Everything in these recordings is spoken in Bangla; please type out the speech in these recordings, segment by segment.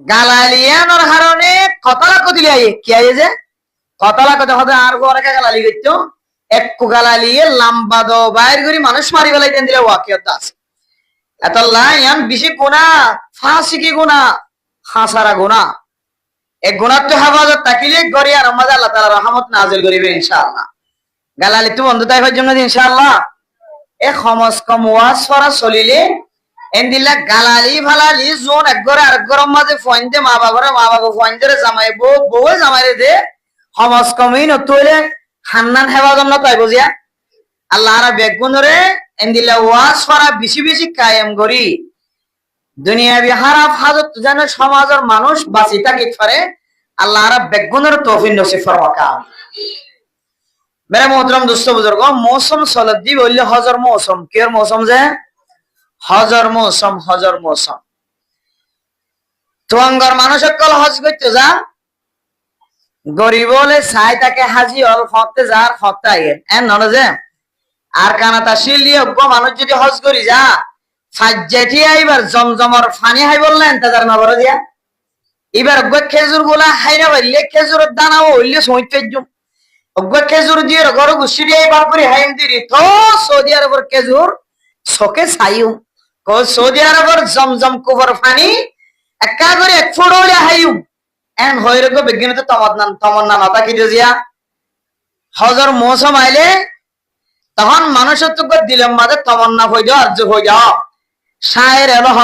গালালিয়ানোর হারণে কতলা কতিলি আইয়ে কি আইয়ে যে কতলা কত হবে আর ঘরে গালালি গইতো একটু গালালিয়ে লাম্বা দো বাইর করি মানুষ মারি বেলাই দেন দিলে ওয়াকিয়ত আছে এত লাইন বেশি গুনাহ ফাসিকি গুনাহ হাসারা গুনাহ এক গুনাহ তো হেফাজত তাকিলে গরি আর আমাদের আল্লাহ তাআলা রহমত নাজিল করিবে ইনশাআল্লাহ গালালি তো বন্ধ তাই হয় জন্য ইনশাআল্লাহ এ খমস কম ওয়াজ করা চলিলে এন্দিলা গালালি ভালালি জোন একগরে আরেকগরের মাঝে ফয়েন দে মা বাবা ফয়েন দে জামাই বউ জামাই দে খমস কমই নতুলে হান্নান হেফাজত না তাই বুঝিয়া আল্লাহ রা বেগুনরে এন্দিলা ওয়াজ করা বেশি বেশি কায়েম করি দুনিয়াবি হারাপ হাজত যেন সমাজের মানুষ বাঁচি থাকি পারে আল্লাহ রা বেগুনের তৌফিক নসিব ফরমাকা मेरे मोहतरम दोस्तों बुजुर्गों मौसम सलदी बोले हजर मौसम केर मौसम जे हजर मौसम तो अंगर मानुष कल हज करते जा गरीब बोले साई ताके हाजी हल फते जार फते आए एन नन जे আর কানাতা শিলিয়ে গো মানুষ যদি হজ করি যা ফাজ্জাতি আইবার জমজমর পানি হাই বললেন ইন্তজার না বড় দিয়া এবার গো খেজুর গুলা হাইরা বললে খেজুরের দানা হইলে সইতেজুম অগ্বা খেজুর দিয়ে গরু গুছি দিয়ে বাপুরি হাইম দিরি তো সৌদি আরবের খেজুর সকে ছাইউ কো সৌদি আরবের জমজম কুবর পানি একা করে এক ফড়লে হাইউ এন হইরে গো বিজ্ঞান তো তমন্না নাতা কি দিয়া হজর মৌসুম আইলে তখন মানুষের তো দিলের মাঝে তমন্না হই যাও আরজু হই যাও শায়ের এলো হ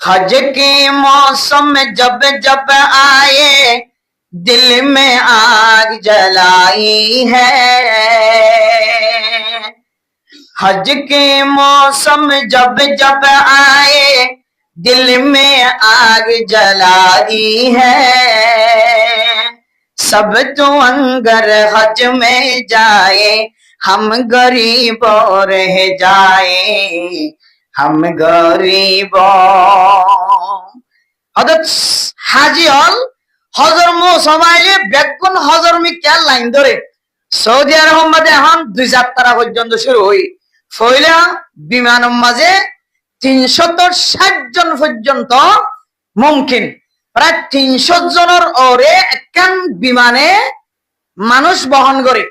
हज के मौसम में जब जब आए दिल में आग जलाई है हज के मौसम जब जब आए दिल में आग जलाई है सब तो अंगर हज में जाए हम गरीब रह जाए हम गरीब অর্থাৎ হাজি হল হজর মৌসুম আইলে বেগুন হজর মিকার লাইন ধরে সৌদি আরব মাঝে এখন 2 যাত্রা পর্যন্ত শুরু হই ফইলা বিমানের মাঝে 360 জন পর্যন্ত মুমকিন প্রায় 300 জনের ওরে একখান বিমানে মানুষ বহন করে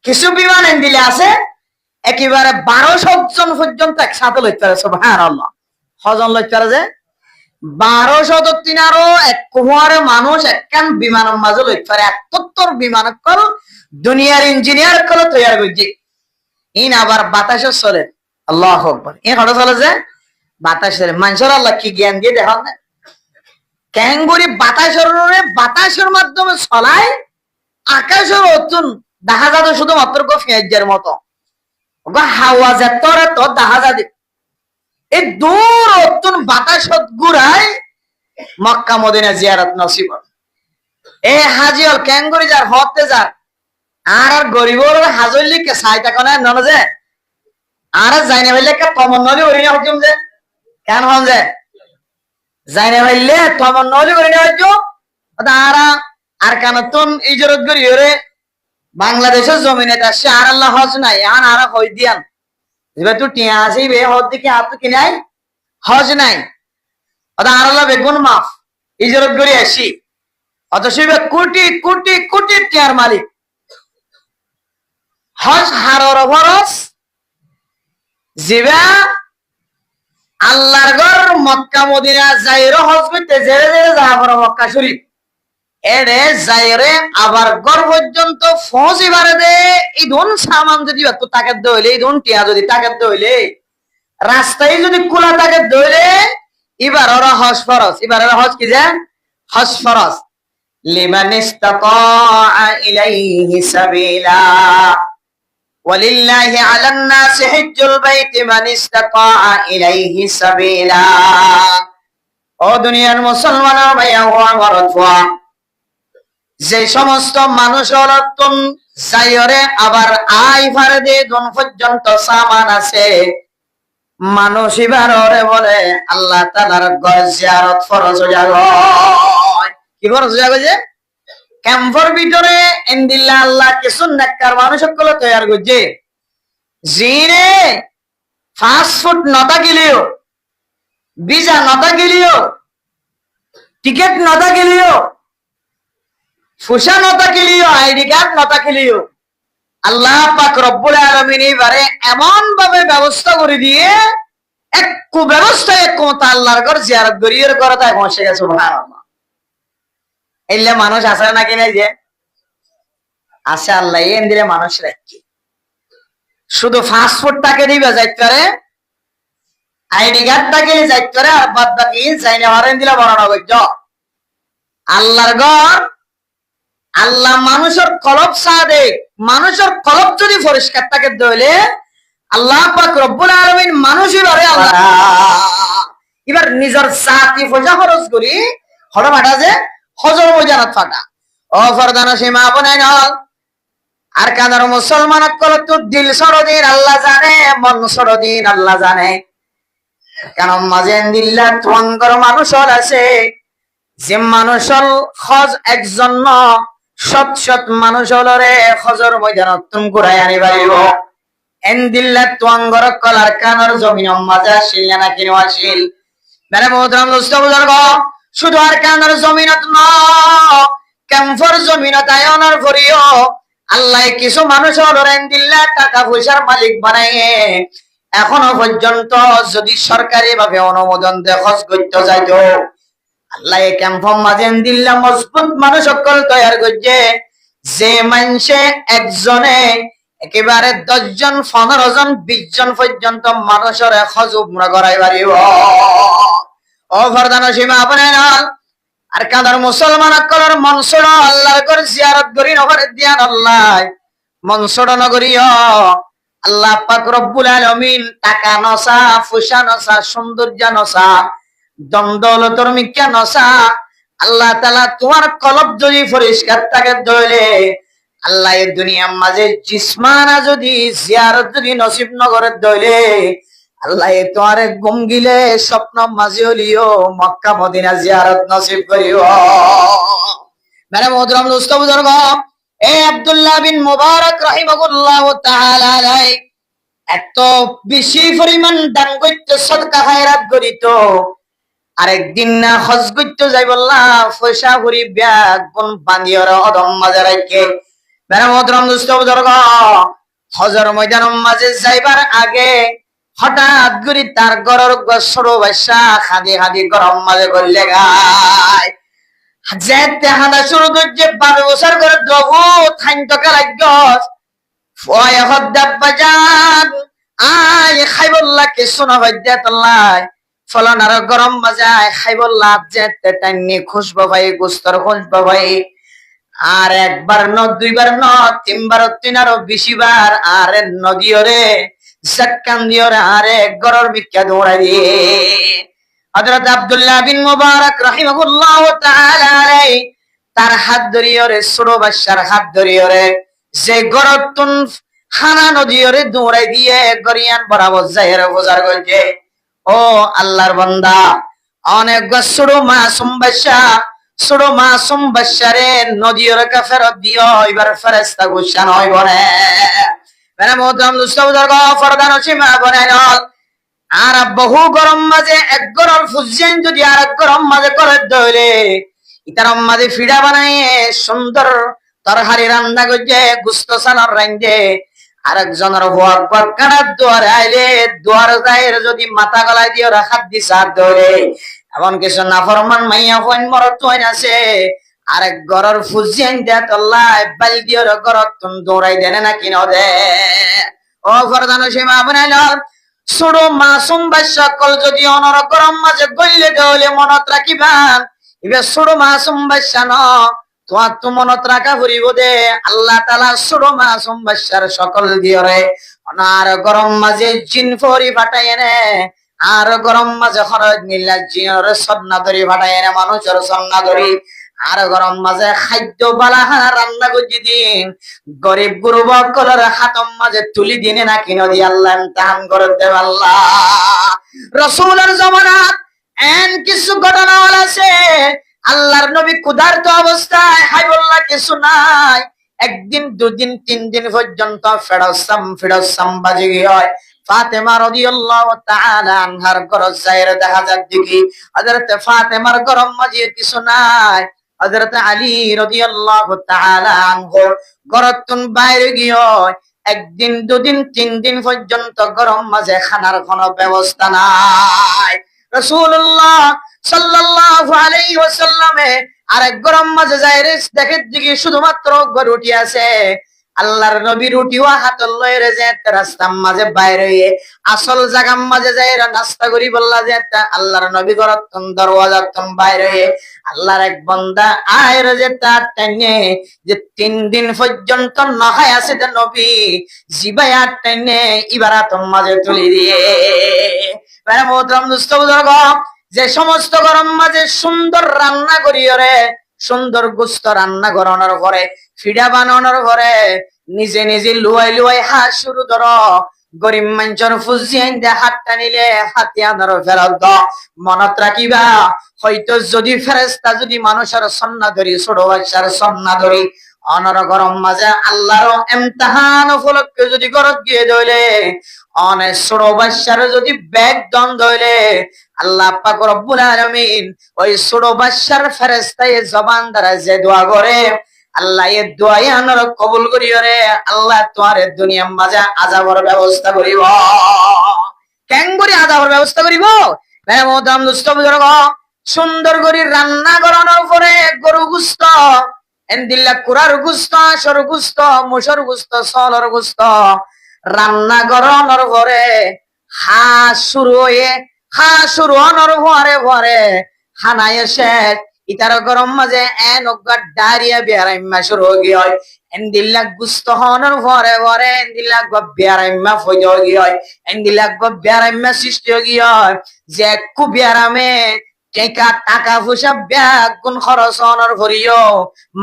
কিছু বিমান দিলে আছে একেবারে 1200 জন পর্যন্ত একসাথে লইতে পারে সুবহানাল্লাহ হজন লইতে পারে যে 1200 তিনারও এক কুমারে মানুষ একখান বিমানের মাঝে লইতে পারে এতত্তর বিমান কল দুনিয়ার ইঞ্জিনিয়ার কল তৈরি করছে ইন আবার বাতাসে চলে আল্লাহু আকবার এই কথা চলে যে বাতাসের মানুষের আল্লাহ কি জ্ঞান দিয়ে দেখান না ক্যাঙ্গুরি বাতাসের মাধ্যমে চলায় আকাশের অতুন দেখা যাবে শুধুমাত্র পেঁয়াজের মতো হাওয়া যেতরে তো দেখা যাবে এই দূর অতুন বাতাসত ঘুরায় মক্কা মদিনা জিয়ারত নসিব এ হাজি হল ক্যাঙ্গুরি যার হতে যার আর গরিবর হাজলি কে সাইতা কোনা নন যে আর যাইনে হইলে কে তমন্নলি ওরিনা হজম যে কেন হন যে যাইনে হইলে তমন্নলি ওরিনা হজম আর কানতুন ইজরত গরি ওরে বাংলাদেশের জমিনে আসছে আর আল্লাহ হজ নাই এখন আর হজ দিয়ান এবার তুই টিয়া আসি বে হজ দিকে হাত কি নাই হজ নাই আর আল্লাহ বেগুন মাফ ইজরত গরি আসি অথচ কোটি কোটি কোটি টিয়ার মালিক হজ হারর ফরজ জিবা আল্লাহর ঘর মক্কা মদিনা যাইরো হজ করতে জেরে জেরে যাওয়া পড়ে মক্কা শরীফ এরে যাইরে আবার ঘর পর্যন্ত পৌঁছিবারে দে এই ধন সামান যদি একটু তাকে দইলে এই ধন টিয়া যদি তাকে দইলে রাস্তায় যদি খোলা তাকে দইলে এবার ওরা হজ ফরজ এবার ওরা হজ কি যে হজ ফরজ লিমান ইসতাতা ইলাইহি সাবিলা ওয়ালিল্লাহি আলান নাস হিজ্জুল বাইতি মান ইসতাতা ইলাইহি সাবিলা ও দুনিয়ার মুসলমান ভাইয়া ও আমার ওয়া যে সমস্ত মানুষ অলতুন যাইরে আবার আই ফারে দে দন পর্যন্ত সামান আছে মানুষ ইবারে বলে আল্লাহ তাআলার ঘর জিয়ারত ফরজ হয়ে গেল কি ফরজ হয়ে গেছে ক্যাম্পের ভিতরে ইনদিল্লাহ আল্লাহ কিছু নেককার মানুষ সকল তৈরি করছে জিনে 5 ফুট নতা গিলিও ভিসা নতা গিলিও টিকেট ন থাকিলেও, ফুসা ন থাকিলেও, আইডি কার্ড ন থাকিলেও আল্লাহ পাক রব্বুল আলামিন এবারে এমন ভাবে ব্যবস্থা করে দিয়ে একটু ব্যবস্থা একটু আল্লাহর ঘর জিয়ারত করিয়ে করে তাই পৌঁছে গেছে। সুবহানাল্লাহ। এলে মানুষ আছে নাকি নাই যে আছে, আল্লাহ এন দিলে মানুষ রাখি শুধু ফাস্টফুডটাকে দিবে যাইতে পারে, আইডি কার্ডটাকে যাইতে পারে, আর বাদ বাকি যাই না হারেন দিলে বড় নগর আল্লাহর ঘর। আল্লাহ মানুষের কলব সাদে, মানুষের কলব যদি পরিষ্কার থাকে দইলে আল্লাহ পাক রব্বুল আলামিন মানুষই বারে আল্লাহ এবার নিজের জাতি পয়সা খরচ করি হড় ফাটা যে হজর ময়দানত ফাটা ও ফরদান সীমা বনাই নল আর কানার মুসলমান কল তো দিল সরদিন আল্লাহ জানে, মন সরদিন আল্লাহ জানে। কারণ মাঝে দিল্লা তোয়াঙ্গর মানুষর আছে যে মানুষল হজ একজন সৎ সৎ মানুষ হলরে হজর ময়দানত তুম ঘুরাই আনি পারিব। এন্দিল্লা তোয়াঙ্গর কলার কানর জমিন মাজা আসিল না কিনো আসিল মেরে মোহতরম দোস্ত বুজুর্গ, শুধু আর কানর জমিনত ন ক্যাম্পর জমিনত আয়নার ভরিও আল্লাহ কিছু মানুষ হলরে এন্দিল্লা টাকা পয়সার মালিক বানাইয়ে এখনো পর্যন্ত যদি সরকারি ভাবে অনুমোদন দিয়ে হজ করতে যাইতো আল্লাহ ক্যাম্প মাঝে দিল্লা মজবুত মানুষ সকল তৈরি করছে যে মানুষে একজনে একেবারে 10 জন 15 জন 20 জন পর্যন্ত মানুষের হজ উমরা করাই পারিব। ও ফরদান সীমা আপনার আর কাদার মুসলমান সকলের মনসুর আল্লাহর করে জিয়ারত করি নগরে দিয়ান আল্লাহ মনসুর নগরীয় আল্লাহ পাক রব্বুল আলামিন টাকা নসা, ফুসা নসা, সৌন্দর্য নসা, দন্দৌলতর মিক্কা নসা আল্লাহ তাআলা তোমার কলব যদি পরিষ্কার থাকে দইলে আল্লাহ এই দুনিয়ার মাঝে জিসমানা যদি জিয়ারত যদি নসিব নগরে দইলে আল্লাহ তোমার ঘুম গিলে স্বপ্ন মাঝে হলিও মক্কা মদিনা জিয়ারত নসিব করিও। মেরে মোহতরম দোস্ত বুজুর্গ, এই আব্দুল্লাহ বিন মুবারক রাহিমাহুল্লাহ তাআলা আলাইহি এত বেশি পরিমাণ দান করতে সদকা খায়রাত করিত, আরেকদিন না হজ করতে যাই বললাম পয়সা ভরি ব্যাগ কোন বান্দিয়র অদম মাঝে রাখে। মেরে মোহতরম দোস্ত বুজুর্গ, হজর ময়দানের মাঝে যাইবার আগে হঠাৎ করে তার গরর ছোট বাচ্চা খাদি খাদি গরম মাঝে করলে গায় যেতে হাঁটা শুরু করছে 12 বছর করে দ্রবু থাইন টকা লাগল ফয় হদ্দাব বাজান আয় খাইবল্লা কে শোনা বাদ্যা তল্লাই ফলন আর গরম বাজায় খাইবল্লা যেতে টাইনি খুশবা ভাই গুস্তর খুশবা ভাই আর একবার ন দুইবার ন তিনবার তিন আরো 20 বার আর নদীরে জাক্কান দিওরে আরে গরর বিখ্যাত দৌড়াই দিয়ে হযরত আব্দুল্লাহ বিন মুবারক রাহিমাহুল্লাহ তাআলা আলাইহি তার হাত ধরিয়রে ছোট বাচ্চার হাত ধরিয়রে যে গরতুন খানা নদীরে দৌড়াই দিয়ে গরিয়ান বরাবর যাইরে বাজার করছে। ও আল্লাহর বান্দা, অনেক ছোট মাসুম বাচ্চারে নদীরে কাফেরত দিও এবার ফেরেশতা গুছান হইব না। মেরে মোহতরম দোস্ত বুজুর্গ, ফরদান সীমা বনাইল আর বহু গরম মাঝে এক গরম ফুজিয়েন যদি আর এক গরম মাঝে করে দইলে ইতার মাঝে ফিডা বানাইয়ে সুন্দর তরহারি রান্না করছে গুস্ত সানার রান্ধে আরেকজনের হওয়ার পর কাটার দুয়ারে আইলে দুয়ার গায়ের যদি মাথা গলায় দিয়ে রাখাত দি সার ধরে এমন কিছু নাফরমান মাইয়া হইন মরত হইন আছে আরেক গরর ফুজিয়েন দেয় তল্লায় বাল দিয়ে গরত তুন দৌড়াই দেনে না কিনো দে। ও ফরদান সীমা বানাইল ছোট মাসুম বাচ্চা কল যদি অনর গরম মাঝে গইলে দেওয়ালে মনত রাখিবান এবার ছোট মাসুম বাচ্চা ন তোমার তো মনত রাখা ফুরিব দে আল্লাহ তাআলা ছোট মাসুম বাচ্চার সকল দিয়রে আর গরম মাঝে জিন ফরি ফাটাই এনে আর গরম মাঝে খরচ নিলা জিনের সন্না ধরি ফাটাই এনে মানুষের সন্না ধরি আর গরম মাঝে খাদ্য বালাহানা রান্না করছি দিন গরিব গুরুবক কলর হাতম মাঝে তুলি দিনে না কিনো দি আল্লাহ ইমতিহান করতে আল্লাহ রাসূলের জামানাত এন কিছু ঘটনা আছে আল্লাহর নবী ক্ষুধার্ত অবস্থায় হাইবুল্লাহ কিছু নাই একদিন দুদিন 3 দিন পর্যন্ত ফেরসাম বাজি হয় ফাতেমা রাদিয়াল্লাহু তাআলা আনহার ঘর যাইরে দেখা যায় দেখি হযরত ফাতেমার ঘরের মাঝে কিছু নাই। হযরত আলী রাদিয়াল্লাহু তাআলা আনহু ঘরতুন বাইরে গিয়ে একদিন দুদিন তিন দিন পর্যন্ত গরম মাঝে খানার কোনো ব্যবস্থা নাই। রাসূলুল্লাহ সাল্লাল্লাহু আলাইহি ওয়াসাল্লামে আরেক গরম মাঝে যাইরে দেখে দিকে শুধুমাত্র রুটি আছে। আল্লাহর নবী রুটিও হাতে লয়ে যে রাস্তার মাঝে বাইরে আসল জায়গার মাঝে যাই নাস্তা করি বললা যে আল্লাহর নবী ঘরতন দরওয়াজার তন বাইরে আল্লাহর এক বান্দা আয়ের যে তার টাইনে যে 3 দিন পর্যন্ত নহায় আছে যে নবী জিবাই আর টাইনে ইবারাতন মাঝে তুলি দিয়ে মানে মোহতরম দোস্ত বুজুর্গ যে সমস্ত গরম মাঝে সুন্দর রান্না করি রে সুন্দর গোস্ত রান্না করানোর পরে ফিডা বানানোর পরে নিজে নিজে লুয়াই লুয়াই হাত শুরু ধরো গরিব মানুষের ফুজিয়ান দে হাতটা নিলে হাতিয়ানোর ফেরত দ মনত রাখিবা হয়তো যদি ফেরেশতা যদি মানুষের সন্না ধরি ছোট বাচ্চার সন্না ধরি অনর গরম মাঝে আল্লাহর ইমতিহান উপলক্ষে যদি গরত গিয়ে দইলে অনেক ছোট বাচ্চার যদি ব্যাগ দন দইলে আল্লাহ পাক রব্বুল আলামিন ওই ছোট বাচ্চার ফেরেশতায়ে জবান দ্বারা যে দোয়া করে আল্লাহ এর দোয়াই আনর কবুল করিও রে আল্লাহ তোমার দুনিয়ার মাঝে আযাবের ব্যবস্থা করিব। কেন করে আযাবের ব্যবস্থা করিব? মেহমুদাম দুষ্ট বুজুর্গ সুন্দর করে রান্না করানোর পরে গরু গোশত এন্দিল্লা কুরার গোশত আসর গোশত মুসর গোশত সলর গোশত রান্না করানোর পরে হাঁস শুরু হওয়ার ভরে ভরে খানায় শেষ ইতার গরম মাঝে এনগা ডায়রিয়া বেয়ারাইমা শুরু হয়ে হয় এন্দিল্লা গুস্ত হওয়ার ভরে ভরে এন্দিল্লা বেয়ারাইমা ফজ হয়ে হয় এন্দিল্লা বেয়ারাইমা সৃষ্টি হয়ে হয় যে একটু বেয়ারামে টাকা পয়সা ব্যাগ গুণ খরচ হওয়ার ভরিও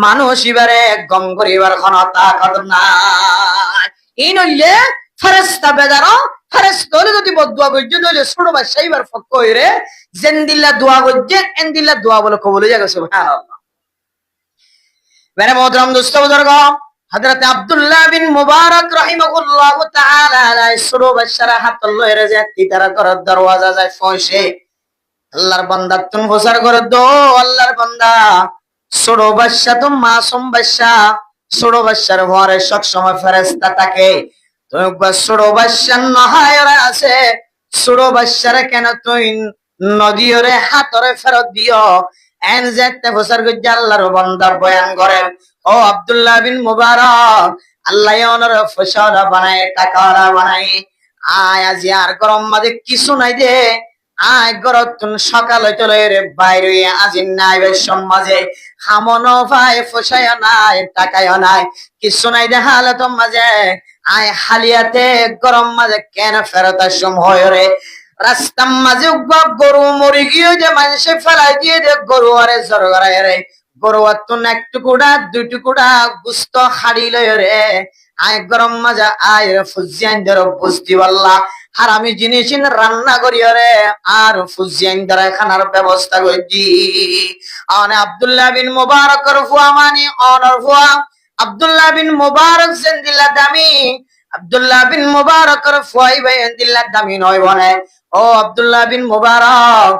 মানুষ এবারে গম করিবার ক্ষমতা কত নাই। এই নইলে ফেরেশতা বেজারো ফেরেশতা যদি বদুয়া গজ্জে দইলে ছোট বাচ্চা এবার ফক্ক হইরে জেন্দিল্লা দোয়া গজ্জে এন্দিল্লা দোয়া বলে কবুল হয়ে গেছে সুবহানাল্লাহ। মেরে মোহতরম দোস্ত বুজুর্গ হযরত আব্দুল্লাহ বিন মুবারক রাহিমাহুল্লাহু তাআলা আলাই ছোট বাচ্চারা হাত লয়ে যে তিতারা করার দরওয়াজা যায় পৌঁছে আল্লাহর বান্দা তুমি প্রচার করে দো আল্লাহর বান্দা ছোট বাচ্চা তো মাসুম বাচ্চা ছোট বাচ্চার ঘরে সব সময় ফেরেশতা থাকে তুমি ছোট বাচ্চা নহায়রা আছে ছোট বাচ্চারা কেন তুই নদীরে হাতরে ফেরত দিও এন যেতে প্রচার করে আল্লাহর বান্দা বয়ান করেন ও আব্দুল্লাহ বিন মুবারক আল্লাহ ওনার ফসলা বানায় টাকারা বানায় আয় আজ আর গরম মাঝে কিছু নাই দে আয় গরতুন সকালে চলে রে বাইরে আজি নাই সমাজে খামনো ভাই ফসায় নাই টাকায় নাই কিছু নাই দেখালে তো মাঝে আয় হালিয়াতে গরম মাঝে কেন ফেরত সময় রে রাস্তার মাঝে গরু মরি গিয়ে যে মানুষে ফেলাই দিয়ে দে গরু আরে জর করায় রে গরু তুন এক টুকুড়া দুই টুকুড়া গুস্ত হাড়ি লয় রে আয় গরম মাঝে আয় ফুজিয়ান ধরো বুঝতে পারলা আর আমি জিনিস রান্না করি রে আর ফুজিয়ান দ্বারা খানার ব্যবস্থা করছি আনে আব্দুল্লাহ বিন মুবারকের ফুয়া মানে অনর ফুয়া আব্দুল্লাহ বিন মুবারক জিন্দিল্লা দামি আব্দুল্লাহ বিন মুবারকের ফুয়াই ভাই জিন্দিল্লা দামি নয় বনে ও আব্দুল্লাহ বিন মুবারক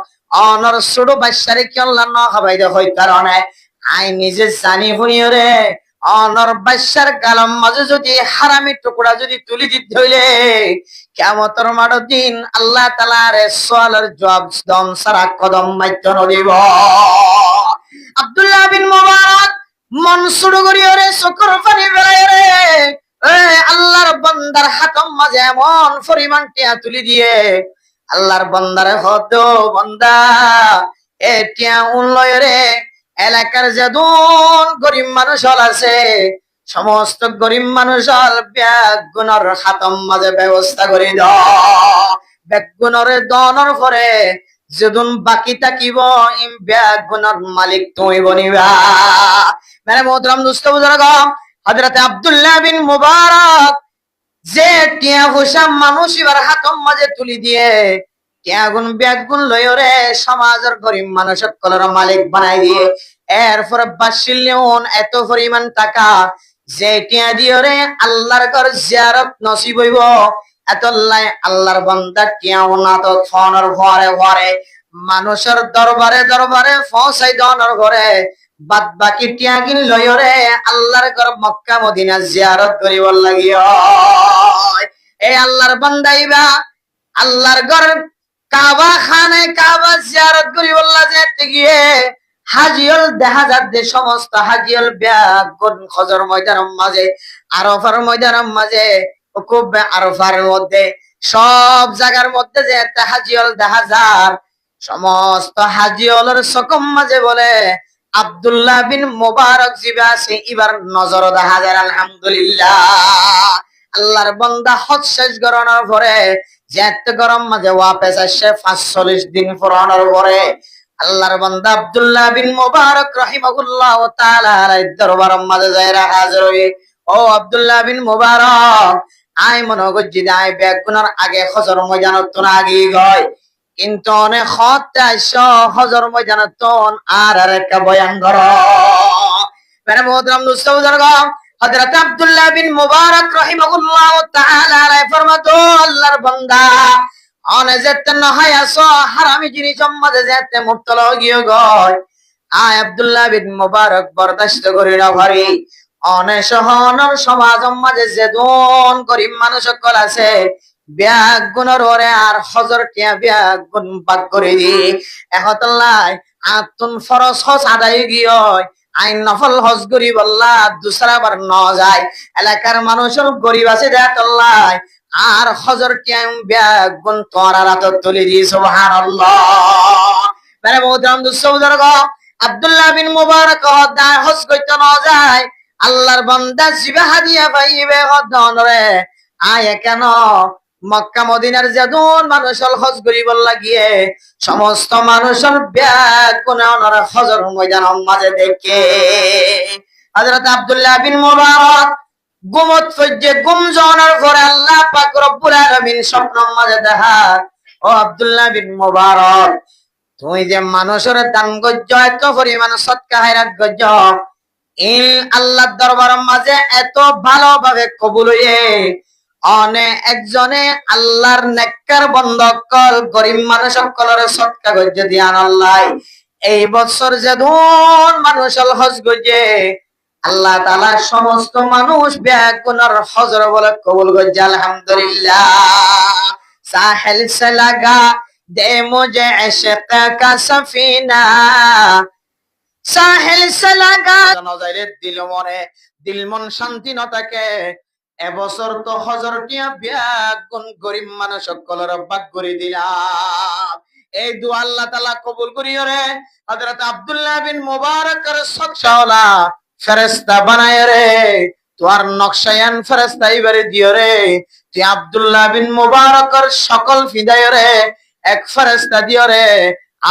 অনর ছোট বাচ্চারে কি আল্লাহ না খাবাই দে হয় কারণে আই নিজে জানি হইও রে অনর বাচ্চার গালাম মাঝে যদি হারামি টুকরা যদি তুলি দিতে হইলে কিয়ামতের মাঠ দিন আল্লাহ তাআলার সওয়ালের জবাব দম সারা কদম মাইত নদিব। আব্দুল্লাহ বিন মুবারক মন শুরু করিও রে চোখের পানি বেলায় রে আল্লাহর বান্দার হাতম মাঝে এমন পরিমাণ টিয়া তুলি দিয়ে আল্লাহর বান্দারে হদ বান্দা এ টিয়া উনলয় রে এলাকার যেদুন গরিব মানুষ আছে সমস্ত গরিব মানুষ ব্যাগুণর হাতম মাঝে ব্যবস্থা করে দাও ব্যাগুণরে দনর পরে যেদিন বাকি থাকিব ইম ব্যাগুণর মালিক তুমি বনিবা। মানে মোহতরম দোস্ত বুজুর্গ হযরত আব্দুল্লাহ বিন মুবারক যে টিয়া পয়সা মানুষ এবার হাতম মাঝে তুলি দিয়ে টিয়াগুন ব্যাগুন লয়রে সমাজের গরিব মানুষ সকলের মালিক বানাই দিয়ে এরপর বাসিলিয়ন এত পরিমাণ টাকা যে টিয়া দিয়ে রে আল্লাহর ঘর জিয়ারত নসিব হইব এতলাই আল্লাহর বান্দা কেউ না তো ফোনের ঘরে ঘরে মানুষের দরবারে দরবারে পৌঁছাই দনের ঘরে বাদ বাকি টিয়াগিন লয়রে আল্লাহর ঘর মক্কা মদিনা জিয়ারত করিব লাগিও। এই আল্লাহর বান্দাইবা আল্লাহর ঘর কাবা খানে কাবা জিয়ারত করিব যেতে গিয়ে হাজিয়ল দেখা যাচ্ছে সমস্ত হাজিয়ল ব্যাগুন খজর ময়দানের মাঝে আরফার ময়দানের মাঝে খুব আরফার মধ্যে সব জায়গার মধ্যে যে একটা হাজিয়ল দেখা যায় সমস্ত হাজিয়লের সকম মাঝে বলে আব্দুল্লাহ বিন মুবারক জিবা আছে এবার নজর দেখা যায়। আলহামদুলিল্লাহ আল্লাহর বান্দা হজ শেষ করানোর পরে যে একটা গরম মাঝে ওয়াপেস আসছে ৪৫ দিন পুরানোর পরে আল্লাহর বান্দা আব্দুল্লাহ বিন মুবারক রাহিমাহুল্লাহ তাআলা দরবার মাঝে যায় হাজির হয়ে, ও আব্দুল্লাহ বিন মুবারক আই মনে করছি আই ব্যাগুনার আগে হজর ময়দানত তো আগে গয় কিন্তু অনেক হত্যা হজর ময়দানত আর একটা বয়ান ধর মানে মোহতরম দুস্তবুজুর্গ হযরত আব্দুল্লাহ বিন মুবারক রাহিমাহুল্লাহ তাআলা আলাই ফরমাতো আল্লাহর বান্দা অনে যেতে নহাই আসো হারামি জিনিস মাঝে যেতে মুক্তল গিয়ে গয় আয় আব্দুল্লাহ বিন মুবারক বরদাস্ত করি না ভারি অনে সহনর সমাজ মাঝে যে দন গরিব মানুষ সকল আছে ব্যাগ গুণর ওরে আর হজর টিয়া ব্যাগ গুণ বাদ করে দি একতলাই আতুন ফরজ হজ আদায় গিয়ে আইন নফল হজ গরিব আল্লাহ দুসরা বার ন যায় এলাকার মানুষের গরিব আছে দেখল্লাই আর হজর টিয়াম ব্যাগ গুণ তোরা রাত তুলে দি সুবহানাল্লাহ। মানে মোহতরম দুস্তবুজুর্গ আব্দুল্লাহ বিন মুবারক হজ করতে ন যায় আল্লাহর বান্দা জিবা হাদিয়া পাইবে হদনরে আয় কেন মক্কা মদিনার যেদুন মানুষের হজ করিব লাগিয়ে সমস্ত মানুষের ব্যাগ কোন হজর ময়দানের মাঝে দেখে হযরত আব্দুল্লাহ বিন মুবারক গুমত ফজ্জে গুমজনের পরে আল্লাহ পাক রব্বুল আলামিন স্বপ্নের মাঝে দেখা, ও আব্দুল্লাহ বিন মুবারক তুমি যে মানুষের দান গজ্জ এত পরিমাণ সদকা হায়রাত গজ্জ আল্লাহর দরবারের মাঝে এত ভালোভাবে কবুল হয়ে অনে একজনে আল্লাহর নেককার বন্ধকল গরিব মানুষ সকলের সদকা গজ্জ দিয়ান আল্লাহ এই বছর যেদিন মানুষের হজ গজ্জে আল্লাহ তাআলা সমস্ত মানুষ ব্যাগুনার হজর বলে কবুল গজ্জ আলহামদুলিল্লাহ। সাহেল সে লাগা দে মুঝে ইশক কা সফিনা সাহেল সে লাগা নজরে দিল মনে দিল মন শান্তি ন থাকে এবছর তো হজর টিয়া ব্যাগুন গরিব মানুষ সকলের ভাগ করে দিলাম এই দোয়া আল্লাহ তাআলা কবুল করিও রে। হযরত আব্দুল্লাহ বিন মুবারকের সদকাওয়ালা ফেরেশতা বানায় রে তোর নকশায়ান ফেরেশতা এবারে দিও রে তুই আব্দুল্লাহ বিন মুবারকের সকল ফিদায় রে এক ফেরেশতা দিও রে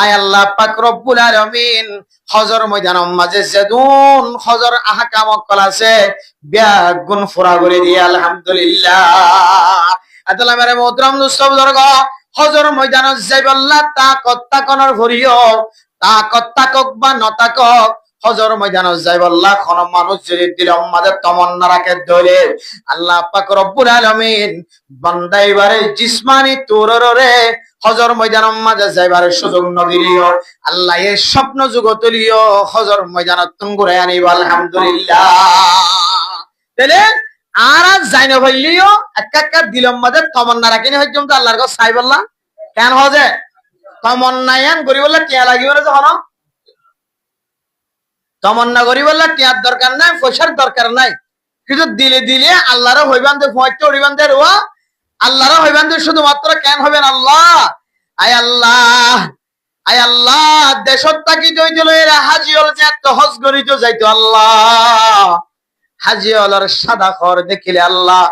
আয় আল্লাহ পাক রব্বুল আলামিন হজর ময়দানের মাঝে যেদুন হজর আহকাম কল আছে ব্যাগুন ফুরা করে দিয়ে আলহামদুলিল্লাহ। আল্লাহ মেরে মোহতরম দুস্তবুজুর্গ হজর ময়দানত যাইবাল্লাহ তাকত তাকনের ভরিও তাকত তাকক বা নতাকক হজর ময়দানত যাইবাল্লাহ কোন মানুষ যদি দিলের মাঝে তমন্না রাখে ধরে আল্লাহ পাক রব্বুল আলামিন বান্দা এবারে জিসমানি তোররে হজর ময়দানের মাঝে যাইবারে সুযোগ নদিলিও আল্লাহ এই স্বপ্ন যুগতলিও হজর ময়দানত তুঙ্গুরে আনিব আলহামদুলিল্লাহ। তাহলে আর যাইনা ভাইলিও একা দিলের মাঝে তমন্না রাখিনি হইজম তো আল্লাহর কাছে চাই বললাম কেন হজে তমন্নায়ান করি বললে টিয়া লাগিব না যখন তমন্না করি বললে টিয়ার দরকার নাই পয়সার দরকার নাই কিন্তু দিলে দিলে আল্লাহরও হইবান দে ফয়টা হইবান দে রো আল্লাহরও হইবান দে শুধুমাত্র কেন হবেন আল্লাহ আয় আল্লাহ আয় আল্লাহ দেশত থাকি জইছিল এরা হাজিওল যে এত হজ করিত যাইতো আল্লাহ হাজিওলের সাদা খর দেখিলে আল্লাহ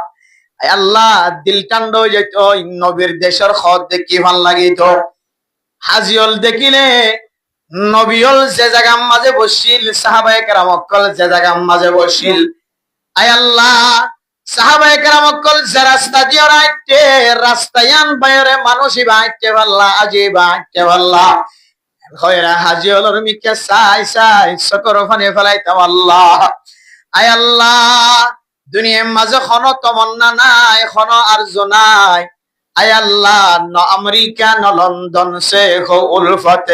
আয় আল্লাহ দিল টান্ড হয়ে যেত নবীর দেশের খর দেখি ভাল লাগিত হাজিওল দেখিলে নবীল যে জায়গার মাঝে বসিল সাহাবায়ে কেরাম অকল যে জায়গার মাঝে বসিল আয় আল্লাহ সাহাবায়ে কেরাম অকল যে রাস্তা দিয়ে রাইতে রাস্তায়ান বাইরে মানুষই বাইতে পারলা আজি বাইতে পারলা হয়রা হাজিওলের মিকে চাই চাই সকর ফানে ফেলাইতাম আল্লাহ আয় আল্লাহ দুনিয়ার মাঝে কোনো তমন্না নাই, কোনো আরজু নাই। আয় আল্লাহ, ন আমেরিকা ন লন্ডন সে হো উলফত,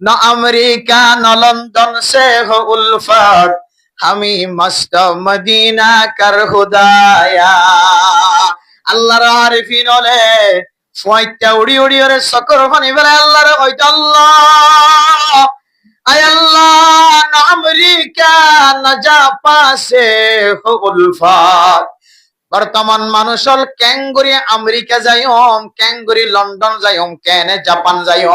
ন আমেরিকা ন লন্ডন সে হো উলফত, আমি মস্ত মদিনা কর খুদায়া। আল্লাহর আরিফিন হলে ফয়টা উড়ি উড়ি ওরে সকর পানি বেলা আল্লাহর হইতো আল্লাহ, আয় আল্লাহ, না আমেরিকা না জাপাসে হো উলফত। বর্তমান মানুষ হল ক্যাঙ্গুরি আমেরিকা যাইম, ক্যাঙ্গুরি লন্ডন যাইম, কেনে জাপান যাইম,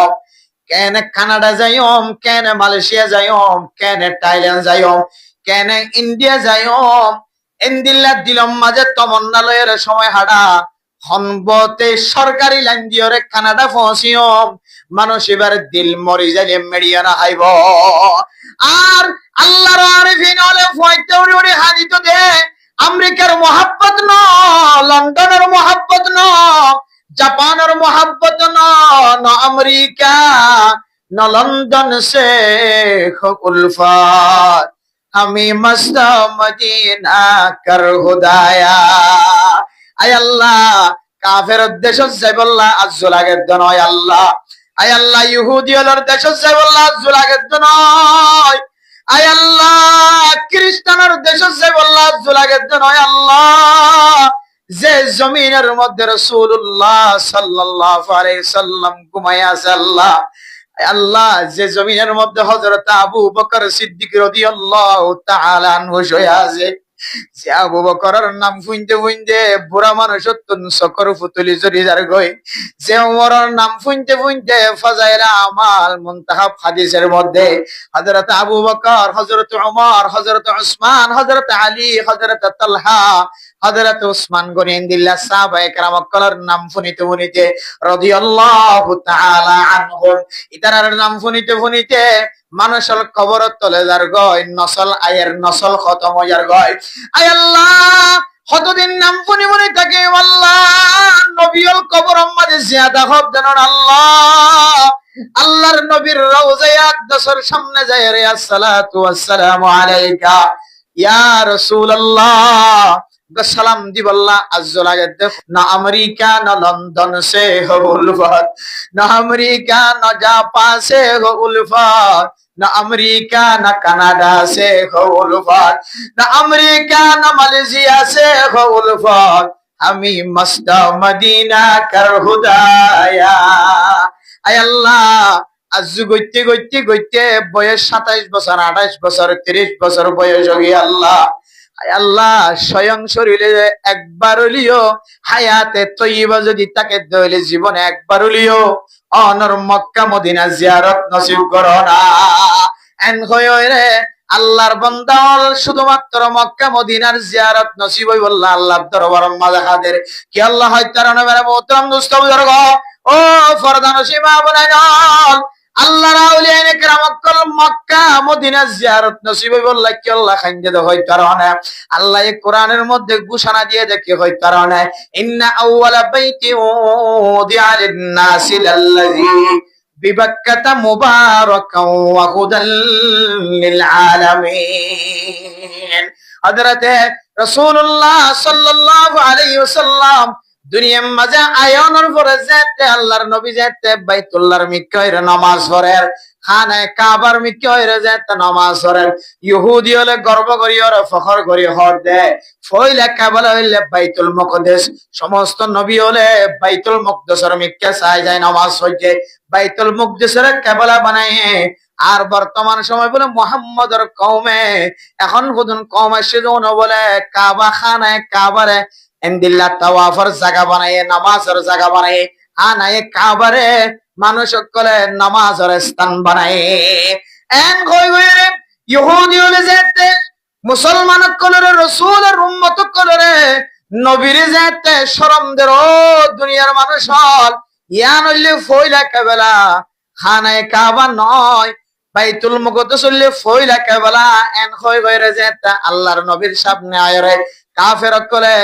কেনে কানাডা যাইম, কেনে মালয়েশিয়া যাইম, কেনে থাইল্যান্ড যাইম, কেনে ইন্ডিয়া যাইম। এন্দিল্লা দিলম মাঝে তমন্নালয়ের সময় হাডা হনবতে সরকারি লাইন দিয়ে কানাডা পৌঁছিয়ম। মানুষ এবার দিল মরি যাইলে মেডিয়ানা হাইব। আর আল্লাহর আরিফিন হলে ফয়তে উড়ি উড়ি হাজিত দে আমেরিকার মোহাব্বত ন, লন্ডনের মোহাব্বত ন, জাপানের মোহাব্বত ন, ন আমেরিকা ন লন্ডন সে উলফত, আমি মস্ত মদিনা কর খুদায়া। আয় আল্লাহ, কাফের দেশ যাইবল্লাহ আজ্জু লাগে নয় আল্লাহ। আয় আল্লাহ, ইহুদিয়লের দেশ যাইবল্লাহ আজ্জু লাগে নয়। আয় আল্লাহ, খ্রিস্টানের দেশ যাইবল্লাহ আজ্জু লাগে নয় আল্লাহ। যে জমিনের মধ্যে রাসূলুল্লাহ সাল্লাল্লাহু আলাইহি সাল্লাম ঘুমায় আছে আল্লাহ, আল্লাহ যে জমিনের মধ্যে হযরত আবু বকর সিদ্দিক রাদিয়াল্লাহু তাআলা আনহু শুয়ে আছে, যে আবু বকরের নাম শুনতে শুনতে বুড়া মানুষ সকর ফুতুলি জড়ি যার গই, যে ওমরের নাম শুনতে শুনতে ফাজাইলে আমাল মুনতাহাব হাদিসের মধ্যে হযরত আবু বকর, হযরত ওমর, হযরত উসমান, হযরত আলী, হযরত তালহা, হযরত উসমান গনিন্দিল্লাহ সাহাবায়ে কেরাম সকলের নাম শুনিতে শুনিতে রাদিয়াল্লাহু তাআলা আনহুম, ইতারার নাম শুনিতে শুনিতে মানুষের কবর তলে যার গয়, নসল আয়ের নসল খতম হইয়ার গয়। আয় আল্লাহ, কতদিন নাম শুনি মনে থাকে আল্লাহ, নবীর কবর মাঝে জিয়াদা হব যেন আল্লাহ। আল্লাহর নবীর রওজায়ে আকদাসের সামনে যায় রে, আসসালাতু ওয়াসসালামু আলাইকা ইয়া রাসূলুল্লাহ, সালাম দিবাল্লাহ আজ্জু লাগে দেখো, না আমেরিকা না লন্ডন সে হো উলফত, না আমেরিকা না জাপান সে হো উলফত, না আমেরিকা না কানাডা সে হো উলফত, না আমেরিকা না মালয়েশিয়া সে হো উলফত, আমি মস্ত মদিনা কর খুদায়া। আয় আল্লাহ, আজু গইতে গইতে গইতে বয়স 27 বছর, 28 বছর, 30 বছর বয়স হয়ে আল্লাহ, আল্লাহ স্বয়ং শরীরে একবার হলিও হায়াতে তৈবা যদি তাকে দইলে জীবনে একবার হলিও অনর মক্কা মদিনা জিয়ারত নসিব করো না। এন হইরে আল্লাহর বান্দা শুধুমাত্র মক্কা মদিনার জিয়ারত নসিব হই বললা আল্লাহর দরবার মাঝে হাদের কি আল্লাহ হয়তার নবের মোহতরম দোস্ত বুজুর্গ ও ফরদা নসিবা বনাই নল আল্লাহর আউলিয়া ইকরাম কল মক্কা মদিনা জিয়ারত নসিব হই বললা কি আল্লাহ খাইন্দে দে হয়তার না। আল্লাহ এই কোরআনের মধ্যে ঘোষণা দিয়ে দেখে হয়তার না, ইন্না আউওয়ালা বাইতি উদিআ লিন-নাসি লাল্লাযী বিবাক্কাতা মুবারাকাও ওয়া হুদাল লিল আলামিন। হযরতে রাসূলুল্লাহ সাল্লাল্লাহু আলাইহি ওয়াসাল্লাম দুনিয়ার মাঝে আয়নের পরে যেতে আল্লাহর নবী যেতে বাইতুল্লাহর মিক্কায় নামাজ পড়েন, খানায় কাবার মিক্কায় যেতে নামাজ পড়েন। ইহুদি হলে গর্ব করি আর ফখর করি হর দে ফইলা কাবালা হইলে বাইতুল মুকদ্দাস, সমস্ত নবী হলে বাইতুল মুকদ্দাসের মিক্কা চাই যায় নামাজ পড়ে বাইতুল মুকদ্দাসের কাবালা বানায়। আর বর্তমান সময় বলে মুহাম্মদের কওমে এখন পর্যন্ত কওম আসে বলে কাবা খানায় কাবারে এন্দিল্লা তাওয়াফের জায়গা বানায়, নামাজের জায়গা বানায়, আনায় কাবারে মানুষ সকলে নামাজের স্থান বানায়। এন কই গইরে ইহুদি হলে যেতে মুসলমান কলরে রাসূলের উম্মত কলরে নবীর যেতে শরম দের ও দুনিয়ার মানুষ হল ইয়ান হইলে ফইলা কাবেলা খানায় কাবা নয় বাইতুল মুকদ্দাস হইলে ফইলা কাবেলা। এন কই গইরে যেতে আল্লাহর নবীর সামনে আয়রে কাফের কলে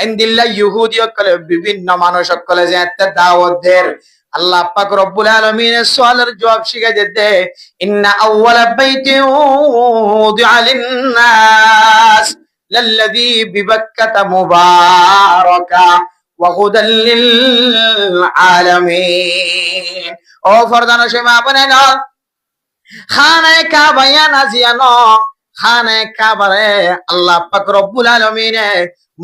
এন্দিল্লা ইহুদি কলে বিভিন্ন মানুষ কলে যে দাওয়াত দের। আল্লাহ পাক রব্বুল আলামিন সওয়ালের জবাব শিখাই দিতে, ইন্না আউওয়ালা বাইতি উদিআ লিন-নাস লাল্লাযী বিবাক্কাতা মুবারাকা ওয়া হুদাল লিল আলামিন। ও ফরদানো সেমা আপনি না খানায়ে কাবায়া নাজিয়ানো খানায়ে কাবারে আল্লাহ পাক রব্বুল আলামিনে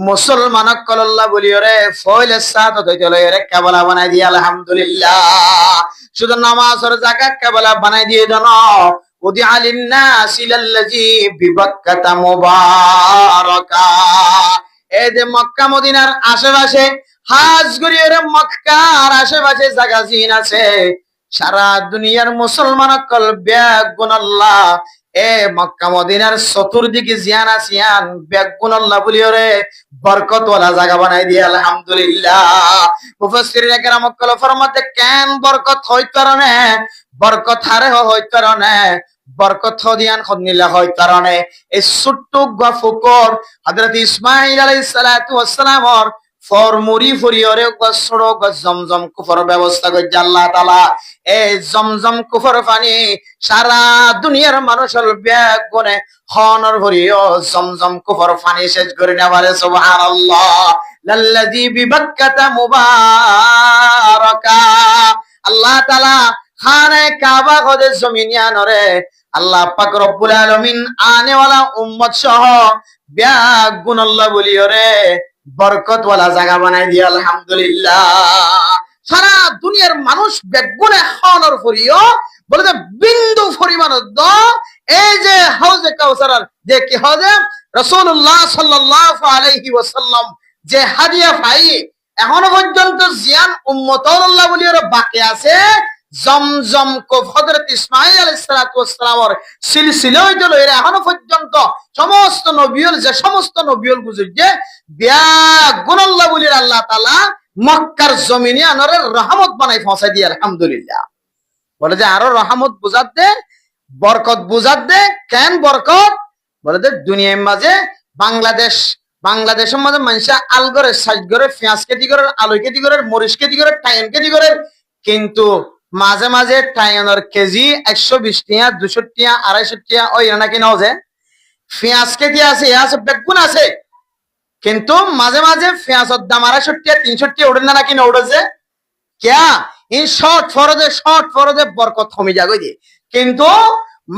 মুসলমানক কল্লাহ বলিওরে ফয়লে সাত হইতলে রে কাবালা বানাই দি আলহামদুলিল্লাহ। শুধু নামাজের জায়গা কাবালা বানাই দিয়ে জানো উদি আলিন্নাস ইলাল্লাযী বিবাক্কাতা মুবারাকা। এই যে মক্কা মদিনার আশেপাশে হাজ করিয়ে মক্কার আশেপাশে জায়গা জিন আছে সারা দুনিয়ার মুসলমান কল বেগুন আল্লাহ এ মক্কা মদিনার চতুর্দিকে জিয়ান আসিয়ান বেগুন আল্লাহ বলিও রে বরকতওয়ালা জায়গা বানাই দিয়ে আলহামদুলিল্লাহ। মুফাসসিরিনে কেরাম কল ফরমাতে কেন বরকত হইত কারণে বরকত হারে হইত কারণে বরকত দিয়ান খদনিলা হইত কারণে এই ছোট্ট গফকর হযরত ইসমাঈল আলাইহিস সালাতু ওয়াস সালামর ফরমুরি ফরিয়রে গছড় জমজম কুফর ব্যবস্থা করে আল্লাহ তাআলা এই জমজম কুফর পানি সারা দুনিয়ার মানুষের ব্যাগ গুনে হনর ভরিও জমজম কুফর পানি শেষ করে নেবারে সুবহানাল্লাহ। লাল্লাযী বিবাক্কাতা মুবারাকা আল্লাহ তাআলা খানে কাবা খোদে জমিনিয়ানরে আল্লাহ পাক রব্বুল আলামিন আনেওয়ালা উম্মত সহ ব্যাগ গুণ আল্লাহ বলিওরে বরকতওয়ালা জায়গা বানাই দিয়ে আলহামদুলিল্লাহ। সারা দুনিয়ার মানুষ বেগুনে খাওয়ানোর ফরিও বলে যে বিন্দু পরিমাণ এই যে হাউজে কাউসার যে কি হাউজে রাসূলুল্লাহ সাল্লাল্লাহু আলাইহি ওয়াসাল্লাম যে হাদিয়া পাই এখনো পর্যন্ত জিয়ান উম্মতুল্লাহ বলিওর বাকি আছে জমজম কো হযরত ইসমাঈল আলাইহিস সালাতু ওয়াস সালামের সিলসিলা হইতে লইরা এখনো পর্যন্ত সমস্ত নবীর যে সমস্ত নবীর গুজরে বেগুন আল্লাহ বলির আল্লাহ তাআলা মক্কার জমিনে আনরের রহমত বানাই পৌঁছাই দিয়ে আলহামদুলিল্লাহ। বলে যে আরো রহমত বুঝাত দে বরকত বুঝাত দে কেন বরকত বলে যে দুনিয়ার মাঝে বাংলাদেশের মাঝে মানুষ আল করে সাইজ করে পেঁয়াজ খেতি করে আলু খেতি করে মরিচ খেতি করে টাইম খেতি করে কিন্তু মাঝে মাঝে টাইনের কেজি 120 টাকা 200 টাকা 250 টাকা ওই নাকি নাও যে পেঁয়াজ খেতি আছে বেগুন আছে কিন্তু মাঝে মাঝে পেঁয়াজের দাম 250 টাকা 300 টাকা উঠে না নাকি না উঠেছে क्या इन शॉर्ट फरदे बरकत कमी जागो দিয়ে কিন্তু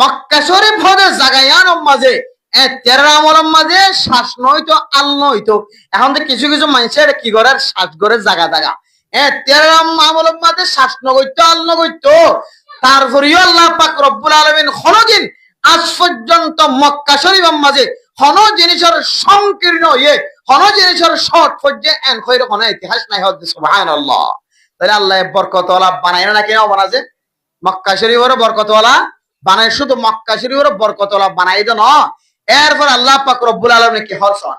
মক্কা শরীফ হদে জাগায়ান মাঝে এ তেরা আমলম মাঝে শ্বাস নয়তো আল নয়তো এখন তো কিছু কিছু মানুষের কি করে শ্বাস করে জায়গা জায়গা এ তেরা আমলম মাঝে শ্বাস নগইতো আল নগইতো তারপরেও আল্লাহ পাক রব্বুল আলামিন কোনদিন আজ পর্যন্ত মক্কা শরীফের মাঝে কোন জিনিসের সংকীর্ণ কোন জিনিসের শর্ট পর্যায়ে এন কইর কোন ইতিহাস নাই হদ সুবহানাল্লাহ। তাহলে আল্লাহ বরকতওয়ালা বানায় না কেন বানাছে মক্কা শরীফের বরকতওয়ালা বানায় শুধু মক্কা শরীফের বরকতওয়ালা বানাই দেন এরপর আল্লাহ পাক রব্বুল আলামিন কি হরসন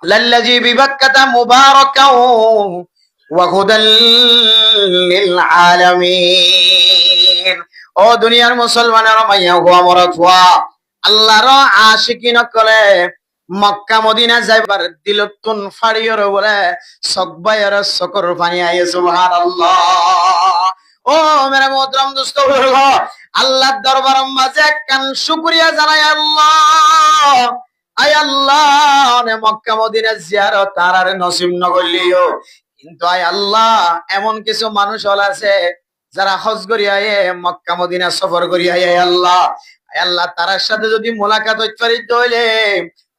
লাল্লাযী বিবাক্কাতা মুবারাকা ওয়া হুদাল লিল আলামিন। ও দুনিয়ার মুসলমানেরা মাইয়া গোয়া মরতওয়া আল্লাহর আশিকিন কলে মক্কা মদিনা যাইবার দিলতুন ফাড়িয়র বলে সকবাইর সকর পানি আয়ে সুবহানাল্লাহ। ও মেরে মোহতরম দোস্ত বুজুর্গ আল্লাহর দরবার মাঝে কান শুকরিয়া জানাই আল্লাহ আয় আল্লাহ নে মক্কা মদিনা জিয়ারত তারারে নসিব নগলিও কিন্তু আয় আল্লাহ এমন কিছু মানুষ হল আছে যারা হজ করিয়া মক্কা মদিনা সফর করিয়া আল্লাহ আল্লাহ তার সাথে যদি মোলাকাত হইতে পারি তাহলে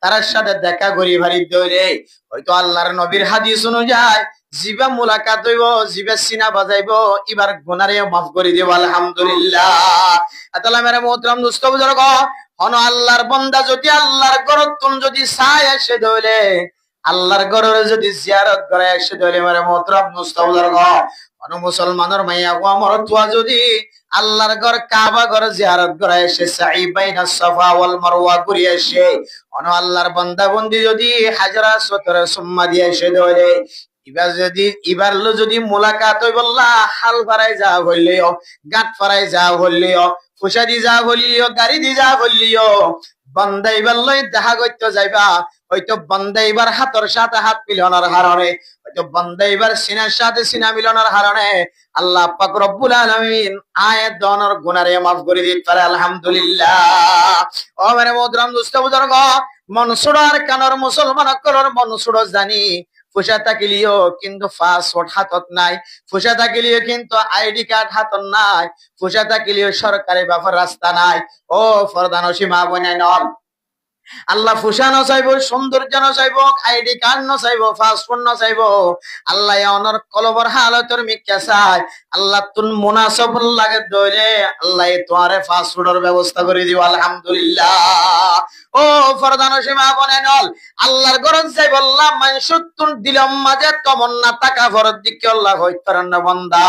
তার সাথে দেখা করি ভারি দৌড়ে হয়তো আল্লাহর নবীর হাদিস অনুযায়ী জিবা মোলাকাত হইব জিবা সিনা বাজাইব এবার গুনারে মাফ করে দেব আলহামদুলিল্লাহ। আতালা মেরে মোহতরম দোস্ত বুজুর্গ হন আল্লাহর বান্দা যদি আল্লাহর ঘরত তুন যদি চাই আসে দইলে আল্লাহর ঘরের যদি জিয়ারত করে আসে দইলে মেরে মোহতরম দোস্ত বুজুর্গ হন মুসলমানের মাইয়া গো আমার তুয়া যদি আল্লাহর ঘর কাবা ঘর জিয়ারত করে এসে সাই বাইনা সাফা ওয়াল মারওয়া করে এসে অন আল্লাহর বান্দা বন্দি যদি হাজরা সতর সুম্মা দিয়ে এসে ধরে এবার যদি মোলাকাত হই বললা হাল ফারাই যা হইলিও গাট ফারাই যা হইলিও ফুসাদি যা হইলিও গাড়ি দি যা হইলিও বান্দা এবার লই দেখা করতে যাইবা হয়তো বান্দা এবার হাতর সাথে হাত মিলানোর কারণে হয়তো বান্দা এবার সিনার সাথে সিনা মিলানোর কারণে আল্লাহ পাক রব্বুল আলামিন আয়াত দনের গুনারে মাফ করে দিতে পারে আলহামদুলিল্লাহ। ও মেরে মোহতরম দোস্ত বুজুর্গ মনসুর আর কানর মুসলমান কলর মনসুর জানি ফুসা থাকিলিও কিন্তু পাসপোর্ট হাতত নাই, ফুসা থাকিলিও কিন্তু আইডি কার্ড হাতত নাই, ফুসা থাকিলিও সরকারি ব্যাপার রাস্তা নাই। ও ফরদান সীমা বনাই নল আল্লাহ ফুসা নচাইব, সৌন্দর্য নচাইব, আইডি কার্ড নচাইব, পাসপোর্ট নচাইব। আল্লাহ অনর কলবর হালতর মিক্কা চাই। আল্লাহ তুন মুনাসব লাগে দইলে আল্লাহ তোমারে পাসপোর্টের ব্যবস্থা করে দিব। আলহামদুলিল্লাহ। ও ফরদান সীমা বনে নল আল্লাহর গরজ চাই বললাম মানসুতুন দিলম মাঝে তমন্না টাকা ফরদ দিকে আল্লাহ হইতারান বন্দা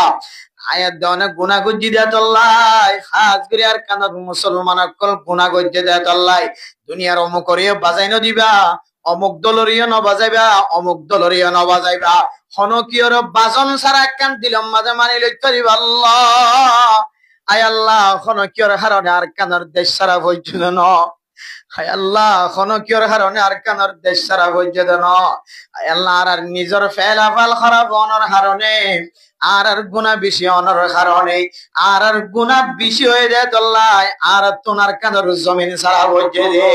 আয়াত দেওয়ানে গুনা গজ্জি দেয় তল্লাই হাজ করে আর কানার মুসলমান কল গুনা গজ্জি দেয় তল্লাই দুনিয়ার অমুক করিও বাজাই ন দিবা, অমুক দলরিও ন বাজাইবা, অমুক দলরিও ন বাজাইবা, হনকিয়র বাজন সারা কান দিলম মাঝে মানি লইতে দিবা। আল্লাহ আয় আল্লাহ হনকিয়র হারনে আর কানার দেশ সারা বৈদ্যুত ন, হায় আল্লাহ হনকিয়র হারনে আর কানার দেশ সারা বৈদ্যুত ন। হায় আল্লাহ আর নিজের ফেলাফাল খারাপ অনর হারনে আর গুণা বেশি অনর কারণে আর গুণা বেশি হয়ে যায় তল্লাই আর তোনার কাঁদর জমিন সারা বইতে দে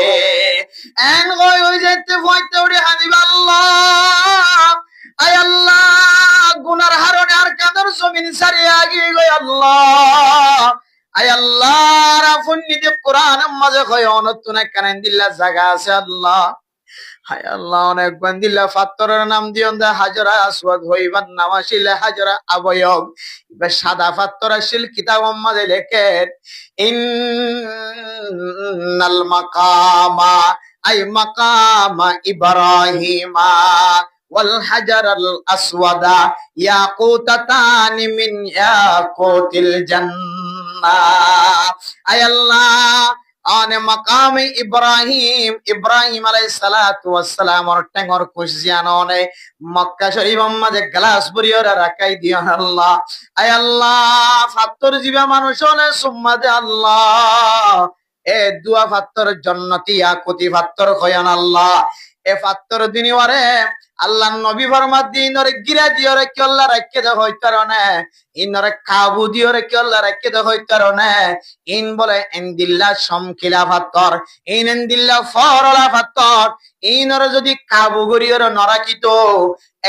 এন গই হই যেতে বইতে উড়ে হাদিবা। আল্লাহ আয় আল্লাহ গুনার হারণে আর কাঁদর জমিন সারিয়ে আগিয়ে গই। আল্লাহ আয় আল্লাহ রাফুন নিতে কোরআন মাঝে কয় অনতুনা কানেন দিল্লা জায়গা আছে। আল্লাহ হায় আল্লাহ অনেক বান্দিল্লা ফাত্তরের নাম দিয়ন দা হাজরা আসওয়াদ হইবার নাম আসিলে হাজরা আবয়ব এবার সাদা ফাত্তর আসিল কিতাব মাঝে লেখেন ইন্নাল মাকামা আই মাকামা ইব্রাহিমা ওয়াল হাজারাল আসওয়াদা ইয়াকুতাতানি মিন ইয়াকুতিল জান্নাহ। আয় আল্লাহ আনে মাকামে ইব্রাহিম ইব্রাহিম আলাইহিস সালাতু ওয়াস সালাম আর টেঙ্গর কুশিয়াননে মক্কা শরীফ মাঝে গ্লাস বরিয়রা রাখাই দিও আল্লাহ। আয় আল্লাহ ফাত্তর জিবা মানুষ হলে সুম্মা দে আল্লাহ এ দুয়া ফাত্তর জান্নাতি ইয়াকুতি ফাত্তর কয়ান আল্লাহ এ ফাত্তর দিনিওয়ারে আল্লাহ নবী ফরমাত দিনরে গিরা দিয়রে কি আল্লাহ রাখকে দে হইতারনে ইনরে কাবু দিয়রে কি আল্লাহ রাখকে দে হইতারনে ইন বলে ইনদিল্লাহ সমকিলা ফাত্তর ইনদিল্লাহ ফরলা ফাত্তর ইনরে যদি কাবু গরিয়রে নরাকিত